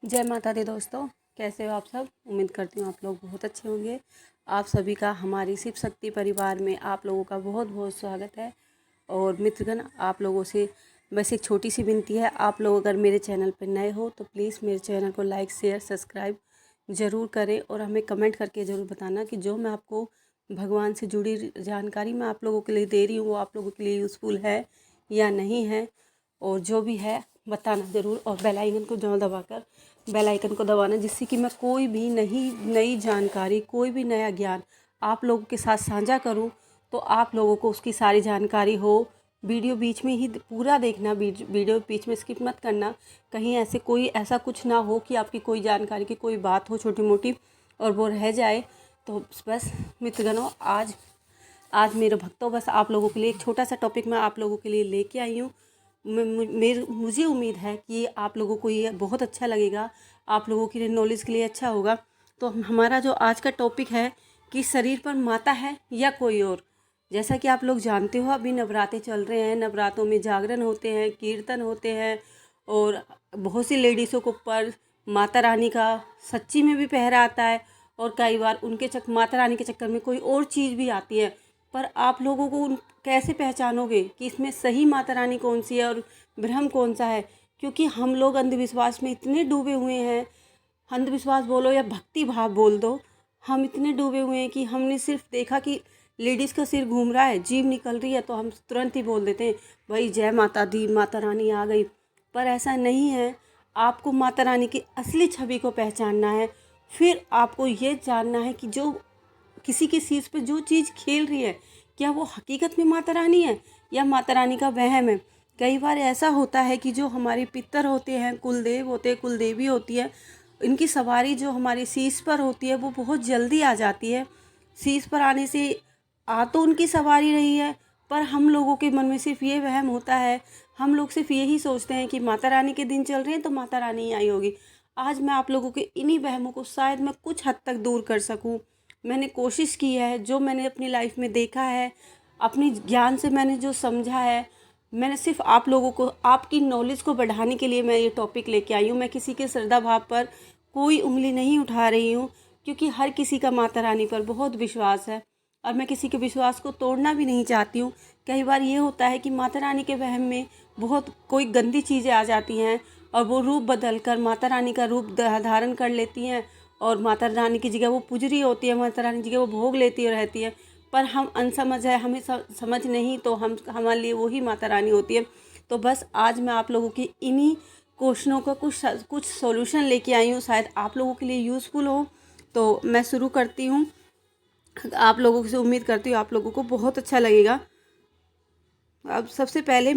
जय माता दी दोस्तों, कैसे हो आप सब। उम्मीद करती हूँ आप लोग बहुत अच्छे होंगे। आप सभी का हमारी शिव शक्ति परिवार में आप लोगों का बहुत बहुत स्वागत है। और मित्रगण, आप लोगों से बस एक छोटी सी विनती है, आप लोग अगर मेरे चैनल पर नए हो तो प्लीज़ मेरे चैनल को लाइक शेयर सब्सक्राइब ज़रूर करें और हमें कमेंट करके ज़रूर बताना कि जो मैं आपको भगवान से जुड़ी जानकारी मैं आप लोगों के लिए दे रही हूँ वो आप लोगों के लिए यूज़फुल है या नहीं है। और जो भी है बताना ज़रूर, और बेल आइकन को जरूर दबाकर बेल आइकन को दबाना, जिससे कि मैं कोई भी नई जानकारी, कोई भी नया ज्ञान आप लोगों के साथ साझा करूं तो आप लोगों को उसकी सारी जानकारी हो। वीडियो बीच में ही पूरा देखना, वीडियो बीच में स्किप मत करना। कहीं ऐसा कुछ ना हो कि आपकी कोई जानकारी की कोई बात हो छोटी मोटी और वो रह जाए। तो बस मित्रगणों, आज आज मेरे भक्तों, बस आप लोगों के लिए एक छोटा सा टॉपिक मैं आप लोगों के लिए लेके आई हूँ। मुझे उम्मीद है कि आप लोगों को ये बहुत अच्छा लगेगा, आप लोगों के लिए नॉलेज के लिए अच्छा होगा। तो हमारा जो आज का टॉपिक है कि शरीर पर माता है या कोई और। जैसा कि आप लोग जानते हो, अभी नवरात्रे चल रहे हैं, नवरात्रों में जागरण होते हैं, कीर्तन होते हैं और बहुत सी लेडीज़ों को पर माता रानी का सच्ची में भी पहरा आता है। और कई बार उनके माता रानी के चक्कर में कोई और चीज़ भी आती है। पर आप लोगों को कैसे पहचानोगे कि इसमें सही माता रानी कौन सी है और भ्रम कौन सा है। क्योंकि हम लोग अंधविश्वास में इतने डूबे हुए हैं, अंधविश्वास बोलो या भक्ति भाव बोल दो, हम इतने डूबे हुए हैं कि हमने सिर्फ देखा कि लेडीज़ का सिर घूम रहा है, जीभ निकल रही है, तो हम तुरंत ही बोल देते हैं भाई जय माता दी, माता रानी आ गई। पर ऐसा नहीं है। आपको माता रानी की असली छवि को पहचानना है। फिर आपको ये जानना है कि जो किसी के शीश पे जो चीज़ खेल रही है, क्या वो हकीकत में माता रानी है या माता रानी का वहम है। कई बार ऐसा होता है कि जो हमारे पितर होते हैं, कुलदेव होते हैं, कुलदेवी होती है, इनकी सवारी जो हमारे शीश पर होती है वो बहुत जल्दी आ जाती है। शीश पर आने से आ तो उनकी सवारी रही है, पर हम लोगों के मन में सिर्फ ये वहम होता है, हम लोग सिर्फ यही सोचते हैं कि माता रानी के दिन चल रहे हैं तो माता रानी ही आई होगी। आज मैं आप लोगों के इन्हीं वहमों को शायद मैं कुछ हद तक दूर कर सकूं। मैंने कोशिश की है, जो मैंने अपनी लाइफ में देखा है, अपनी ज्ञान से मैंने जो समझा है, मैंने सिर्फ आप लोगों को, आपकी नॉलेज को बढ़ाने के लिए मैं ये टॉपिक लेके आई हूँ। मैं किसी के श्रद्धा भाव पर कोई उंगली नहीं उठा रही हूँ, क्योंकि हर किसी का माता रानी पर बहुत विश्वास है और मैं किसी के विश्वास को तोड़ना भी नहीं चाहती हूँ। कई बार ये होता है कि माता रानी के वहम में बहुत कोई गंदी चीज़ें आ जाती हैं और वो रूप बदल कर माता रानी का रूप धारण कर लेती हैं और माता रानी की जगह वो पुजरी होती है, माता रानी की जगह वो भोग लेती रहती है। पर हम अनसमझ है, हमें समझ नहीं, तो हमारे लिए वही माता रानी होती है। तो बस आज मैं आप लोगों की इन्हीं क्वेश्चनों का कुछ सॉल्यूशन लेके आई हूँ, शायद आप लोगों के लिए यूज़फुल हो। तो मैं शुरू करती हूँ। आप लोगों से उम्मीद करती हूँ आप लोगों को बहुत अच्छा लगेगा। अब सबसे पहले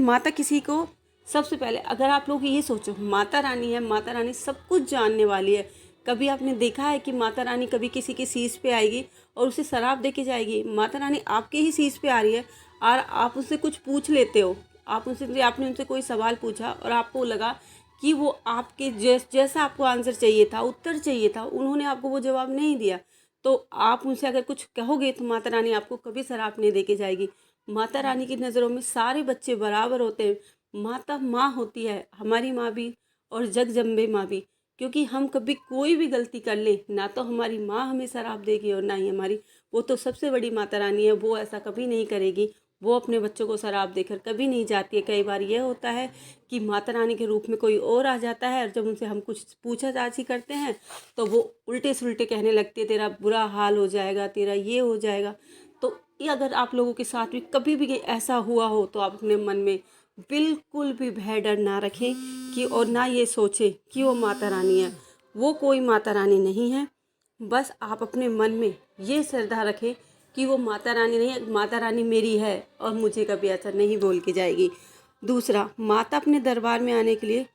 सबसे पहले अगर आप लोग ये सोचो, माता रानी है, माता रानी सब कुछ जानने वाली है। कभी आपने देखा है कि माता रानी कभी किसी के शीश पे आएगी और उसे शराब दे के जाएगी। माता रानी आपके ही शीश पे आ रही है और आप उससे कुछ पूछ लेते हो, आपने उनसे कोई सवाल पूछा और आपको लगा कि वो आपके जैसा आपको आंसर चाहिए था, उत्तर चाहिए था, उन्होंने आपको वो जवाब नहीं दिया। तो आप उनसे अगर कुछ कहोगे तो माता रानी आपको कभी शराब नहीं दे के जाएगी। माता रानी की नज़रों में सारे बच्चे बराबर होते हैं। माता माँ होती है, हमारी माँ भी और जगदम्बे माँ भी। क्योंकि हम कभी कोई भी गलती कर ले ना, तो हमारी माँ हमें शराब देगी और ना ही हमारी, वो तो सबसे बड़ी माता रानी है, वो ऐसा कभी नहीं करेगी। वो अपने बच्चों को शराब देकर कभी नहीं जाती है। कई बार ये होता है कि माता रानी के रूप में कोई और आ जाता है और जब उनसे हम कुछ पूछताछ करते हैं तो वो उल्टे सुलटे कहने लगती है, तेरा बुरा हाल हो जाएगा, तेरा ये हो जाएगा। तो ये अगर आप लोगों के साथ भी कभी भी ऐसा हुआ हो तो आप अपने मन में बिल्कुल भी भय डर ना रखें कि, और ना ये सोचें कि वो माता रानी है। वो कोई माता रानी नहीं है। बस आप अपने मन में ये श्रद्धा रखें कि वो माता रानी नहीं है, माता रानी मेरी है और मुझे कभी ऐसा नहीं बोल के जाएगी। दूसरा, माता अपने दरबार में आने के लिए,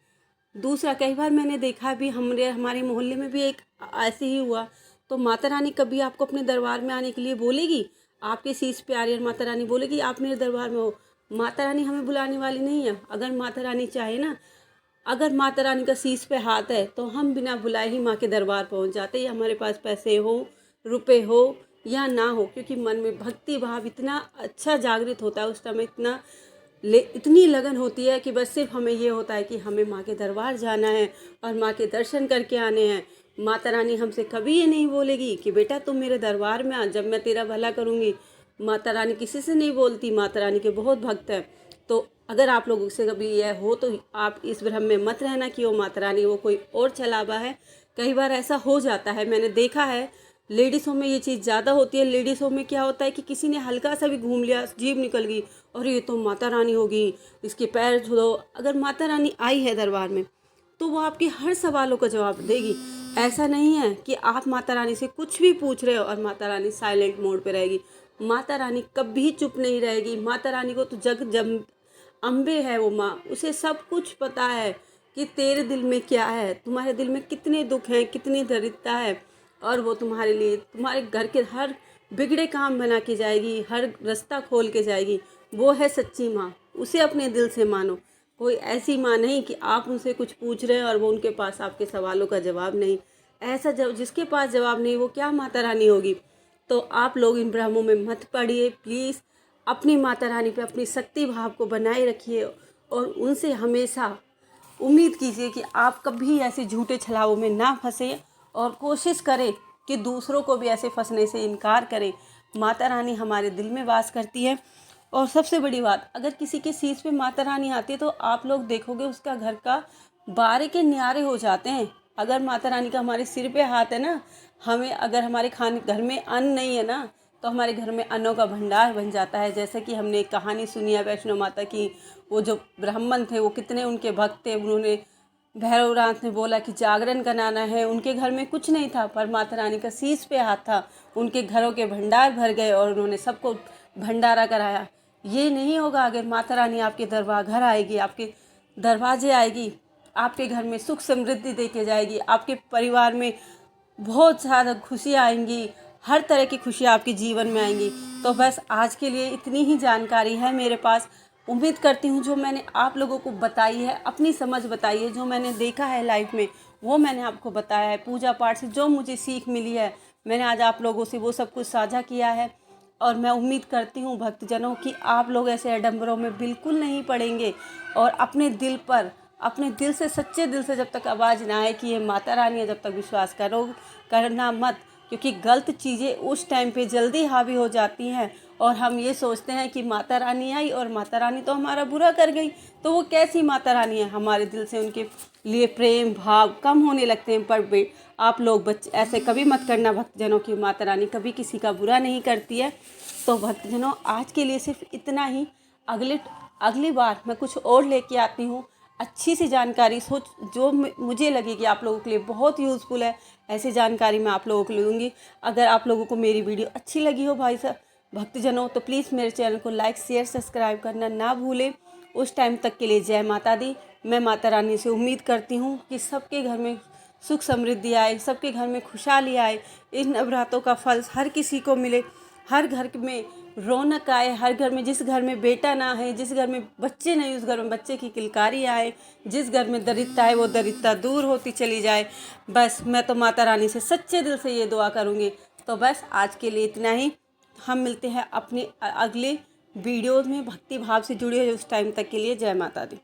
दूसरा कई बार मैंने देखा भी, हमारे मोहल्ले में भी एक ऐसे ही हुआ। तो माता रानी कभी आपको अपने दरबार में आने के लिए बोलेगी, आपके शीश पे आ रही है माता रानी बोलेगी आप मेरे दरबार में हो। माता रानी हमें बुलाने वाली नहीं है। अगर माता रानी चाहे ना, अगर माता रानी का शीश पे हाथ है तो हम बिना बुलाए ही माँ के दरबार पहुँच जाते हैं, हमारे पास पैसे हो, रुपए हो या ना हो, क्योंकि मन में भक्ति भाव इतना अच्छा जागृत होता है उस समय, इतना इतनी लगन होती है कि बस सिर्फ हमें ये होता है कि हमें माँ के दरबार जाना है और माँ के दर्शन करके आने हैं। माता रानी हमसे कभी ये नहीं बोलेगी कि बेटा तुम मेरे दरबार में आ, जब मैं तेरा भला करूँगी। माता रानी किसी से नहीं बोलती, माता रानी के बहुत भक्त हैं। तो अगर आप लोगों से कभी यह हो तो आप इस भ्रम में मत रहना कि वो माता रानी वो कोई और छलावा है। कई बार ऐसा हो जाता है, मैंने देखा है लेडीज़ों में ये चीज़ ज़्यादा होती है। लेडीज़ों में क्या होता है कि किसी ने हल्का सा भी घूम लिया, जीभ निकल गई और ये तो माता रानी होगी, इसके पैर छू दो। अगर माता रानी आई है दरबार में तो वो आपके हर सवालों का जवाब देगी। ऐसा नहीं है कि आप माता रानी से कुछ भी पूछ रहे हो और माता रानी साइलेंट मोड पे रहेगी। माता रानी कभी चुप नहीं रहेगी। माता रानी को तो जग जम अम्बे है वो माँ, उसे सब कुछ पता है कि तेरे दिल में क्या है, तुम्हारे दिल में कितने दुख हैं, कितनी दरिद्रता है। और वो तुम्हारे लिए तुम्हारे घर के हर बिगड़े काम बना के जाएगी, हर रास्ता खोल के जाएगी। वो है सच्ची माँ, उसे अपने दिल से मानो। कोई ऐसी माँ नहीं कि आप उनसे कुछ पूछ रहे हैं और वो उनके पास आपके सवालों का जवाब नहीं। ऐसा जब जिसके पास जवाब नहीं वो क्या माता रानी होगी। तो आप लोग इन भ्रमों में मत पड़िए प्लीज़। अपनी माता रानी पे अपनी शक्ति भाव को बनाए रखिए और उनसे हमेशा उम्मीद कीजिए कि आप कभी ऐसे झूठे छलावों में ना फंसे और कोशिश करें कि दूसरों को भी ऐसे फंसने से इनकार करें। माता रानी हमारे दिल में वास करती है। और सबसे बड़ी बात, अगर किसी के शीश पे माता रानी आती है तो आप लोग देखोगे उसका घर का बारे के न्यारे हो जाते हैं। अगर माता रानी का हमारे सिर पे हाथ है ना, हमें अगर हमारे खाने घर में अन्न नहीं है ना तो हमारे घर में अन्नों का भंडार बन जाता है। जैसे कि हमने एक कहानी सुनी है वैष्णो माता की, वो जो ब्राह्मण थे वो कितने उनके भक्त थे, उन्होंने भैरवनाथ ने बोला कि जागरण कराना है, उनके घर में कुछ नहीं था पर माता रानी का शीश पे हाथ था, उनके घरों के भंडार भर गए और उन्होंने सबको भंडारा कराया। ये नहीं होगा अगर माता रानी आपके दरबार घर आएगी, आपके दरवाजे आएगी, आपके घर में सुख समृद्धि दे के जाएगी, आपके परिवार में बहुत ज़्यादा खुशियाँ आएंगी, हर तरह की खुशियाँ आपके जीवन में आएंगी। तो बस आज के लिए इतनी ही जानकारी है मेरे पास। उम्मीद करती हूँ जो मैंने आप लोगों को बताई है, अपनी समझ बताई है, जो मैंने देखा है लाइफ में वो मैंने आपको बताया है। पूजा पाठ से जो मुझे सीख मिली है मैंने आज आप लोगों से वो सब कुछ साझा किया है। और मैं उम्मीद करती हूँ भक्तजनों कि आप लोग ऐसे आडंबरों में बिल्कुल नहीं पड़ेंगे और अपने दिल पर, अपने दिल से, सच्चे दिल से जब तक आवाज़ ना आए कि ये माता रानी है, जब तक विश्वास करना मत। क्योंकि गलत चीज़ें उस टाइम पे जल्दी हावी हो जाती हैं और हम ये सोचते हैं कि माता रानी आई और माता रानी तो हमारा बुरा कर गई। तो वो कैसी माता रानी है, हमारे दिल से उनके लिए प्रेम भाव कम होने लगते हैं। पर आप लोग बच्चे ऐसे कभी मत करना भक्तजनों की, माता रानी कभी किसी का बुरा नहीं करती है। तो भक्तजनों आज के लिए सिर्फ इतना ही। अगली बार मैं कुछ और लेके आती हूँ, अच्छी सी जानकारी सोच जो मुझे लगे कि आप लोगों के लिए बहुत यूज़फुल है, ऐसी जानकारी मैं आप लोगों को दूँगी। अगर आप लोगों को मेरी वीडियो अच्छी लगी हो भाई साहब भक्तजनों तो प्लीज़ मेरे चैनल को लाइक शेयर सब्सक्राइब करना ना भूलें। उस टाइम तक के लिए जय माता दी। मैं माता रानी से उम्मीद करती हूँ कि सबके घर में सुख समृद्धि आए, सबके घर में खुशहाली आए, इन नवरात्रों का फल हर किसी को मिले, हर घर में रौनक आए, हर घर में, जिस घर में बेटा ना है, जिस घर में बच्चे नहीं उस घर में बच्चे की किलकारी आए, जिस घर में दरिद्रता है वो दरिद्रता दूर होती चली जाए। बस मैं तो माता रानी से सच्चे दिल से ये दुआ करूँगी। तो बस आज के लिए इतना ही। हम मिलते हैं अपने अगले वीडियोज़ में भक्ति भाव से जुड़े हुए। उस टाइम तक के लिए जय माता दी।